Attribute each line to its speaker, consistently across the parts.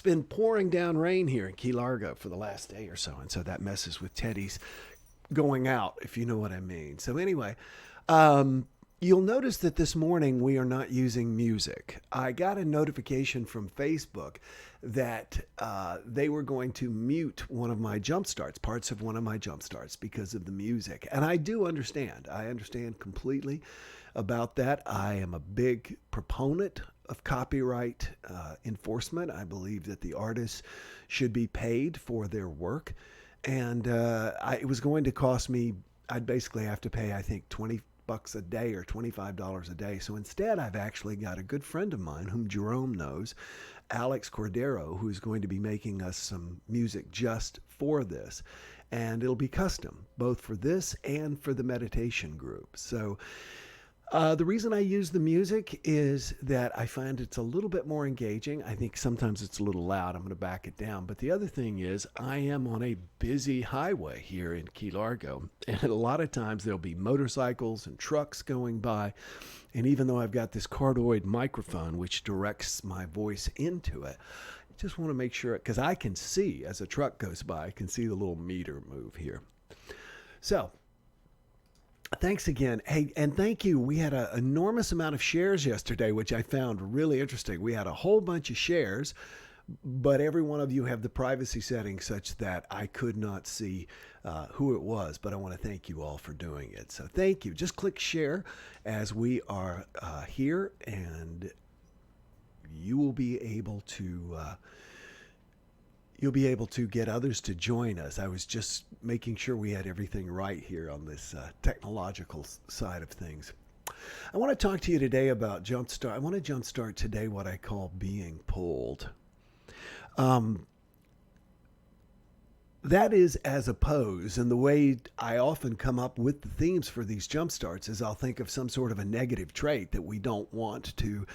Speaker 1: It's been pouring down rain here in Key Largo for the last day or so, and so that messes with Teddy's going out, if you know what I mean. So anyway, you'll notice that this morning we are not using music. I got a notification from Facebook that they were going to mute one of my jump starts, parts of one of my jump starts because of the music. And I do understand. I understand completely about that. I am a big proponent of copyright enforcement. I believe that the artists should be paid for their work. And it was going to cost me, I'd basically have to pay, I think, $20 a day or $25 a day. So instead, I've actually got a good friend of mine whom Jerome knows, Alex Cordero, who's going to be making us some music just for this. And it'll be custom, both for this and for the meditation group. So the reason I use the music is that I find it's a little bit more engaging. I think sometimes it's a little loud. I'm going to back it down. But the other thing is I am on a busy highway here in Key Largo. And a lot of times there'll be motorcycles and trucks going by. And even though I've got this cardioid microphone, which directs my voice into it, I just want to make sure, because I can see as a truck goes by, I can see the little meter move here. So, thanks again. Hey, and thank you. We had an enormous amount of shares yesterday, which I found really interesting. We had a whole bunch of shares, but every one of you have the privacy settings such that I could not see who it was. But I want to thank you all for doing it. So thank you. Just click share as we are here, and you will be able to you'll be able to get others to join us. I was just making sure we had everything right here on this technological side of things. I want to talk to you today about JumpStart. I want to JumpStart today what I call being pulled. That is as opposed, and the way I often come up with the themes for these jump starts is I'll think of some sort of a negative trait that we don't want to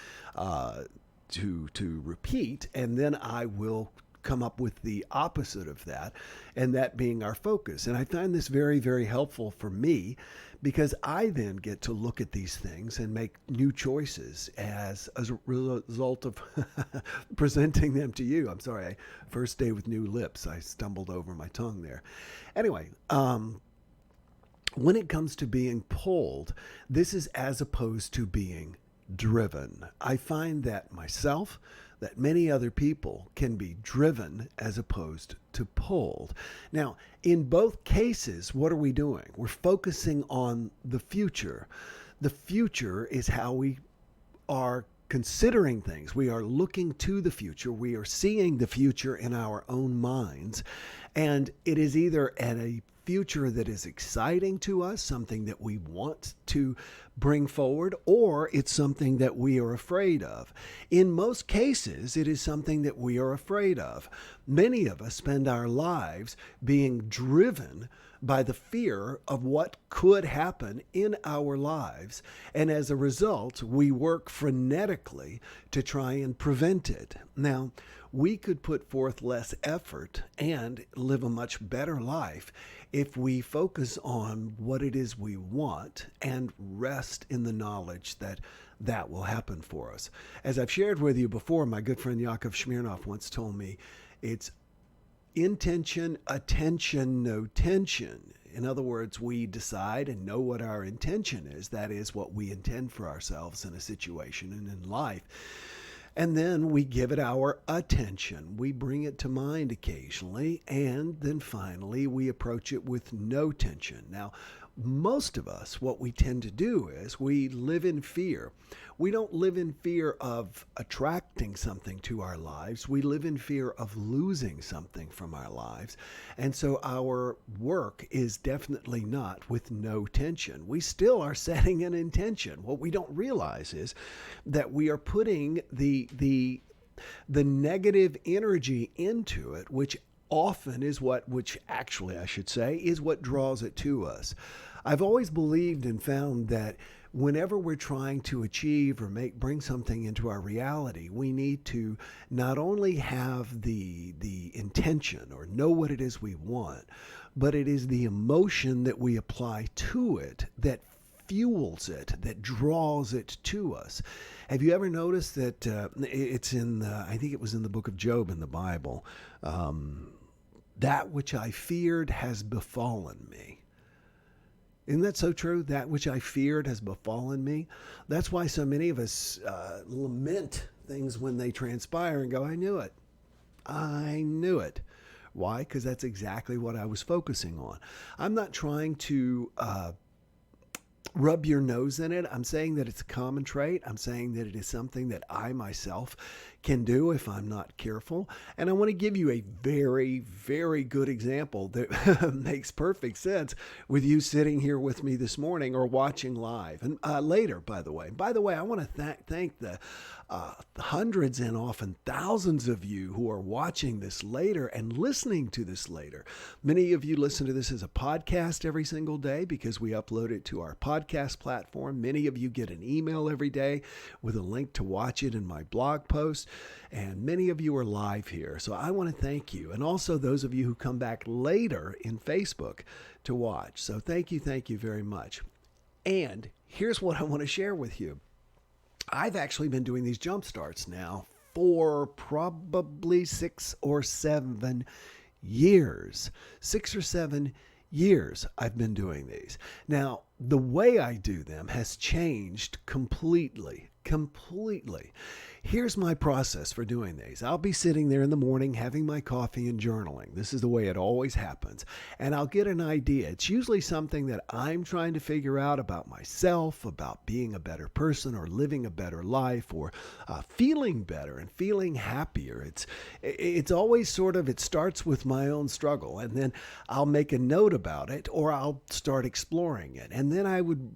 Speaker 1: repeat, and then I will come up with the opposite of that, and that being our focus. And I find this very, very helpful for me because I then get to look at these things and make new choices as a result of presenting them to you. I'm sorry, first day with new lips. I stumbled over my tongue there. Anyway, when it comes to being pulled, this is as opposed to being driven. I find that myself, that many other people can be driven as opposed to pulled. Now, in both cases, what are we doing? We're focusing on the future. The future is how we are considering things. We are looking to the future. We are seeing the future in our own minds. And it is either at a future that is exciting to us, something that we want to bring forward, or it's something that we are afraid of. In most cases, it is something that we are afraid of. Many of us spend our lives being driven by the fear of what could happen in our lives, and as a result, we work frenetically to try and prevent it. Now, we could put forth less effort and live a much better life if we focus on what it is we want and rest in the knowledge that that will happen for us. As I've shared with you before, my good friend Yakov Smirnov once told me, it's intention, attention, no tension. In other words, we decide and know what our intention is. That is what we intend for ourselves in a situation and in life. And then we give it our attention. We bring it to mind occasionally. And then finally, we approach it with no tension. Now, most of us, what we tend to do is we live in fear. We don't live in fear of attracting something to our lives. We live in fear of losing something from our lives. And so our work is definitely not with no tension. We still are setting an intention. What we don't realize is that we are putting the negative energy into it, which often is which actually I should say, is what draws it to us. I've always believed and found that whenever we're trying to achieve or bring something into our reality, we need to not only have the intention or know what it is we want, but it is the emotion that we apply to it that fuels it, that draws it to us. Have you ever noticed that it's in, I think it was in the book of Job in the Bible, that which I feared has befallen me. Isn't that so true? That which I feared has befallen me. That's why so many of us lament things when they transpire and go, I knew it. I knew it. Why? Because that's exactly what I was focusing on. I'm not trying to rub your nose in it. I'm saying that it's a common trait. I'm saying that it is something that I myself can do if I'm not careful. And I want to give you a very, very good example that makes perfect sense with you sitting here with me this morning or watching live. And later, by the way. By the way, I want to thank the hundreds and often thousands of you who are watching this later and listening to this later. Many of you listen to this as a podcast every single day because we upload it to our podcast platform. Many of you get an email every day with a link to watch it in my blog post. And many of you are live here. So I want to thank you. And also those of you who come back later in Facebook to watch. So thank you very much. And here's what I want to share with you. I've actually been doing these jump starts now for probably 6 or 7 years. 6 or 7 years I've been doing these. Now, the way I do them has changed completely. Here's my process for doing these. I'll be sitting there in the morning having my coffee and journaling. This is the way it always happens. And I'll get an idea. It's usually something that I'm trying to figure out about myself, about being a better person or living a better life or feeling better and feeling happier. It's always sort of, it starts with my own struggle and then I'll make a note about it or I'll start exploring it. And then I would,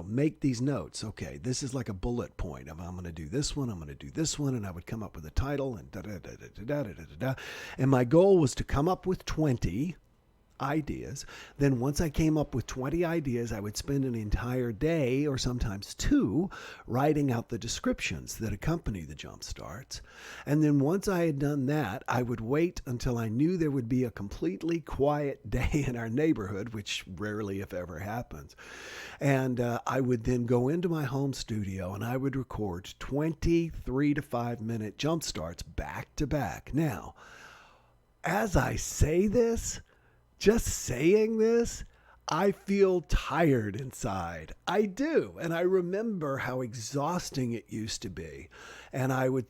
Speaker 1: make these notes. Okay, this is like a bullet point. I'm going to do this one. I'm going to do this one. And I would come up with a title and da-da-da-da-da-da-da-da. And my goal was to come up with 20 ideas. Then once I came up with 20 ideas, I would spend an entire day or sometimes 2 writing out the descriptions that accompany the jump starts. And then once I had done that, I would wait until I knew there would be a completely quiet day in our neighborhood, which rarely if ever happens. And I would then go into my home studio and I would record 23 to 5 minute jump starts back to back. Now, as I say this, just saying this, I feel tired inside. I do. And I remember how exhausting it used to be. And I would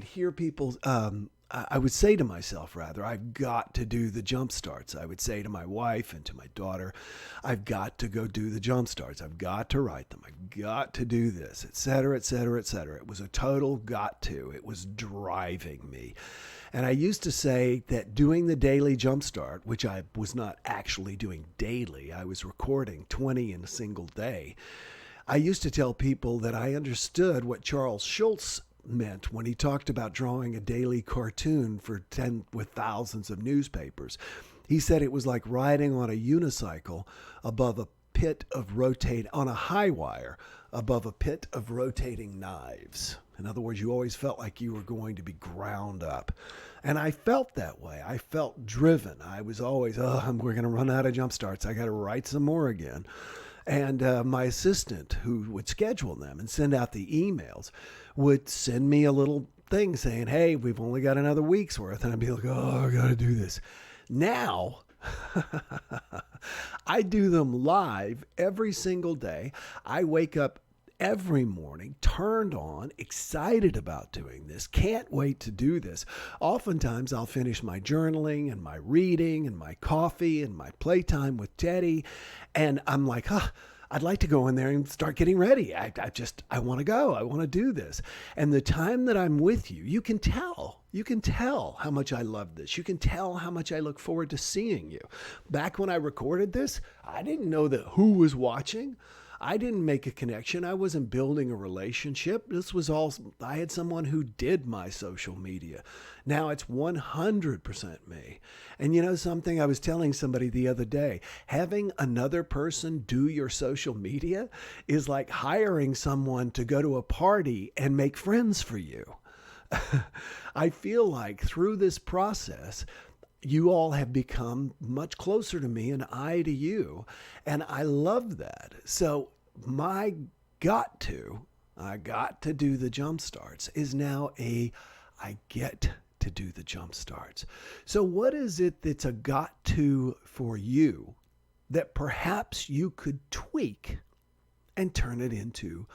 Speaker 1: hear people, I would say to myself, rather, I've got to do the jump starts. I would say to my wife and to my daughter, I've got to go do the jump starts. I've got to write them. I've got to do this, et cetera, et cetera, et cetera. It was a total got to. It was driving me. And I used to say that doing the daily jumpstart, which I was not actually doing daily, I was recording 20 in a single day. I used to tell people that I understood what Charles Schulz meant when he talked about drawing a daily cartoon with thousands of newspapers. He said it was like riding on a unicycle above a pit of on a high wire above a pit of rotating knives. In other words, you always felt like you were going to be ground up. And I felt that way. I felt driven. I was always, we're going to run out of jump starts. I got to write some more again. And my assistant, who would schedule them and send out the emails, would send me a little thing saying, hey, we've only got another week's worth. And I'd be like, I got to do this. Now, I do them live every single day. I wake up every morning, turned on, excited about doing this, can't wait to do this. Oftentimes I'll finish my journaling and my reading and my coffee and my playtime with Teddy, and I'm like, I'd like to go in there and start getting ready. I want to go. I want to do this. And the time that I'm with you, you can tell how much I love this. You can tell how much I look forward to seeing you. Back when I recorded this, I didn't know who was watching. I didn't make a connection. I wasn't building a relationship. This was all, I had someone who did my social media. Now it's 100% me. And you know something? I was telling somebody the other day, having another person do your social media is like hiring someone to go to a party and make friends for you. I feel like through this process, you all have become much closer to me and I to you. And I love that. So my I got to do the jump starts is now I get to do the jump starts. So what is it that's a got to for you that perhaps you could tweak and turn it into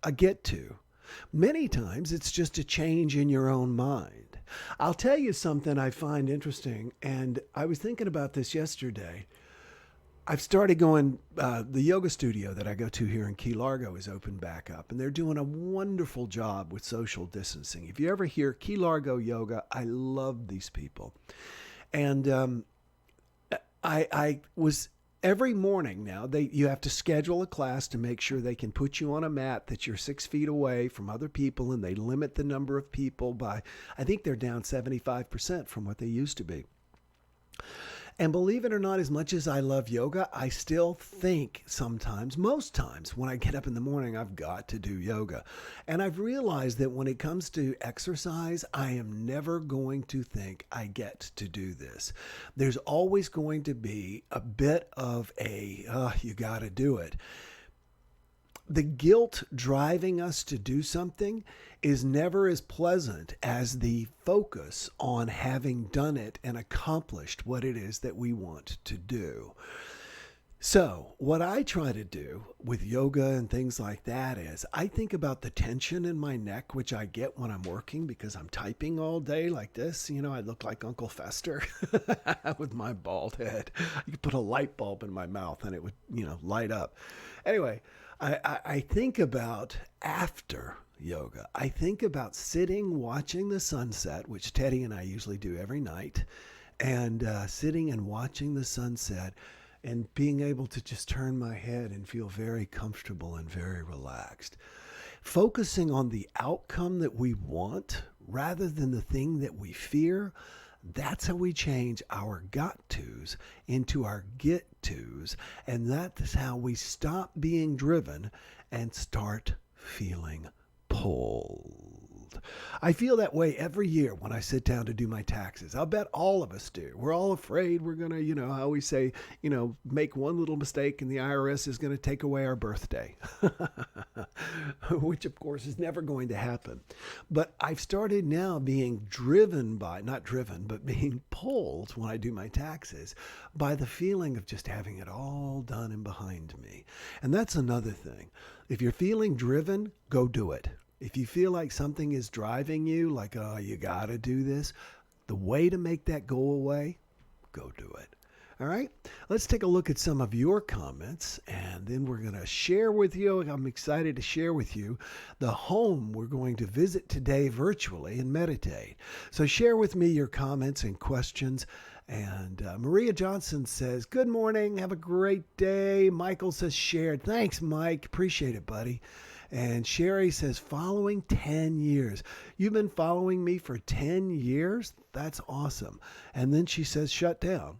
Speaker 1: a get to? Many times it's just a change in your own mind. I'll tell you something I find interesting, and I was thinking about this yesterday. I've started going, the yoga studio that I go to here in Key Largo is opened back up, and they're doing a wonderful job with social distancing. If you ever hear Key Largo Yoga, I love these people. And I was every morning now, you have to schedule a class to make sure they can put you on a mat that you're 6 feet away from other people, and they limit the number of people by, I think they're down 75% from what they used to be. And believe it or not, as much as I love yoga, I still think sometimes, most times, when I get up in the morning, I've got to do yoga. And I've realized that when it comes to exercise, I am never going to think I get to do this. There's always going to be a bit of you got to do it. The guilt driving us to do something is never as pleasant as the focus on having done it and accomplished what it is that we want to do. So what I try to do with yoga and things like that is I think about the tension in my neck, which I get when I'm working because I'm typing all day like this. You know, I look like Uncle Fester with my bald head. You could put a light bulb in my mouth and it would, light up. Anyway, I think about after yoga. I think about sitting, watching the sunset, which Teddy and I usually do every night, and sitting and watching the sunset and being able to just turn my head and feel very comfortable and very relaxed. Focusing on the outcome that we want rather than the thing that we fear. That's how we change our got tos into our get tos. And that is how we stop being driven and start feeling pulled. I feel that way every year when I sit down to do my taxes. I'll bet all of us do. We're all afraid we're going to, I always say, make one little mistake and the IRS is going to take away our birthday, which of course is never going to happen. But I've started now being not driven, but being pulled when I do my taxes by the feeling of just having it all done and behind me. And that's another thing. If you're feeling driven, go do it. If you feel like something is driving you, like, oh, you got to do this, the way to make that go away, go do it. All right, let's take a look at some of your comments, and then we're going to share with you. I'm excited to share with you the home we're going to visit today virtually and meditate. So share with me your comments and questions. And Maria Johnson says, good morning. Have a great day. Michael says shared. Thanks, Mike. Appreciate it, buddy. And Sherry says, following 10 years. You've been following me for 10 years? That's awesome. And then she says, shut down.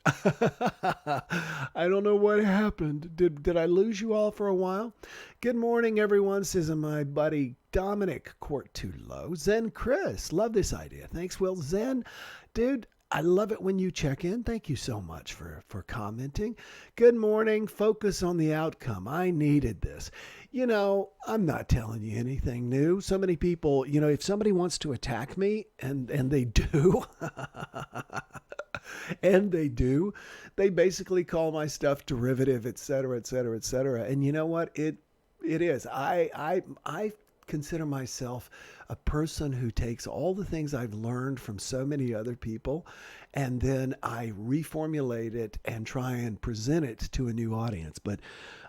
Speaker 1: I don't know what happened. Did I lose you all for a while? Good morning, everyone, says my buddy Dominic Court too low. Zen Chris, love this idea. Thanks, Will. Zen, dude, I love it when you check in. Thank you so much for commenting. Good morning. Focus on the outcome. I needed this. I'm not telling you anything new. So many people, if somebody wants to attack me, and they do, and they do, they basically call my stuff derivative, et cetera, et cetera, et cetera. And you know what? It is. I consider myself a person who takes all the things I've learned from so many other people, and then I reformulate it and try and present it to a new audience. But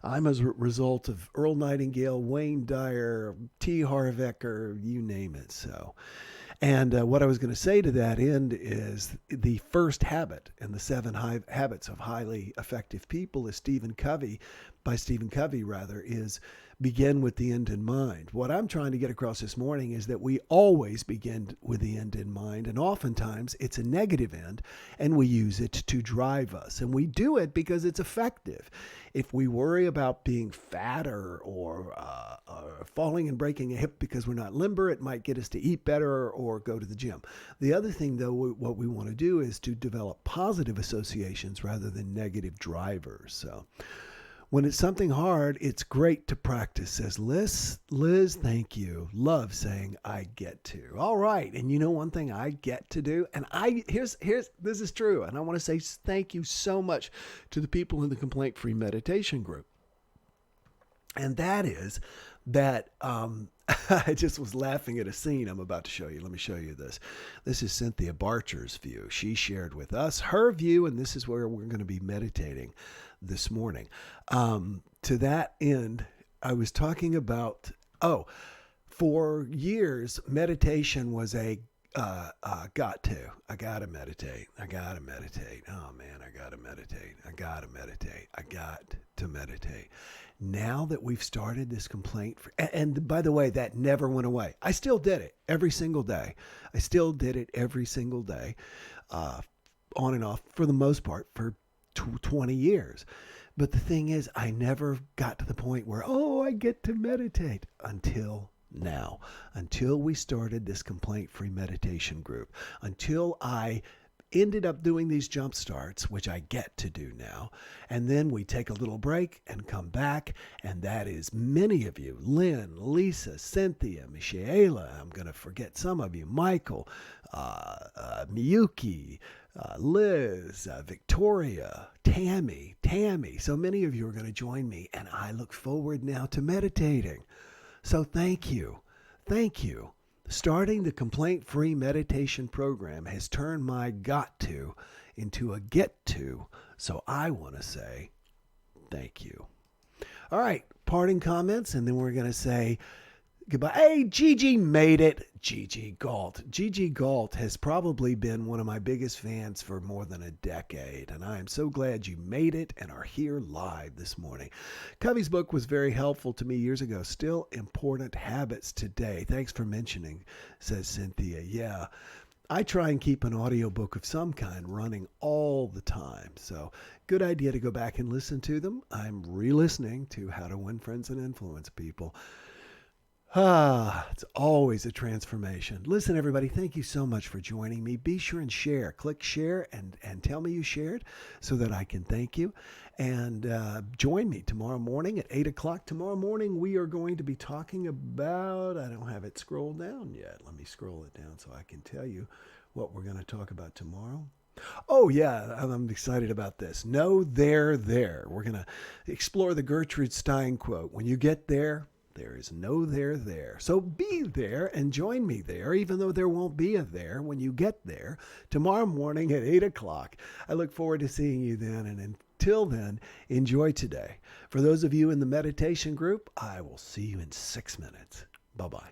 Speaker 1: I'm a result of Earl Nightingale, Wayne Dyer, T. Harv Eker, you name it. So, and what I was going to say to that end is the first habit in the 7 habits of highly effective people is Stephen Covey. by Stephen Covey, rather, is begin with the end in mind. What I'm trying to get across this morning is that we always begin with the end in mind, and oftentimes it's a negative end, and we use it to drive us. And we do it because it's effective. If we worry about being fatter or falling and breaking a hip because we're not limber, it might get us to eat better or go to the gym. The other thing, though, what we want to do is to develop positive associations rather than negative drivers. So when it's something hard, it's great to practice, says Liz. Liz, thank you. Love saying I get to. All right. And you know one thing I get to do? And here's this is true. And I want to say thank you so much to the people in the Complaint-Free Meditation group. And that is that I just was laughing at a scene I'm about to show you. Let me show you this. This is Cynthia Barcher's view. She shared with us her view, and this is where we're going to be meditating this morning. To that end, I was talking about, for years, meditation was a I gotta meditate. Oh man, I gotta meditate. Now that we've started this complaint, and by the way, that never went away. I still did it every single day. On and off for the most part for 20 years. But the thing is, I never got to the point where, I get to meditate until now, until we started this complaint-free meditation group, until I ended up doing these jump starts, which I get to do now. And then we take a little break and come back. And that is many of you, Lynn, Lisa, Cynthia, Michaela, I'm going to forget some of you, Michael, Miyuki, Liz, Victoria, Tammy. So many of you are going to join me, and I look forward now to meditating. So thank you. Starting the complaint-free meditation program has turned my got to into a get to. So I want to say thank you. All right, parting comments, and then we're going to say goodbye. Hey, Gigi made it. Gigi Galt has probably been one of my biggest fans for more than a decade, and I am so glad you made it and are here live this morning. Covey's book was very helpful to me years ago. Still important habits today. Thanks for mentioning, says Cynthia. Yeah, I try and keep an audiobook of some kind running all the time, so good idea to go back and listen to them. I'm re-listening to How to Win Friends and Influence People. It's always a transformation. Listen, everybody, thank you so much for joining me. Be sure and share. Click share and tell me you shared so that I can thank you. And join me tomorrow morning at 8 o'clock. Tomorrow morning, we are going to be talking about, I don't have it scrolled down yet. Let me scroll it down so I can tell you what we're going to talk about tomorrow. Oh, yeah, I'm excited about this. No, there. We're going to explore the Gertrude Stein quote. When you get there, there is no there. So be there and join me there, even though there won't be a there when you get there tomorrow morning at 8 o'clock. I look forward to seeing you then. And until then, enjoy today. For those of you in the meditation group, I will see you in 6 minutes. Bye-bye.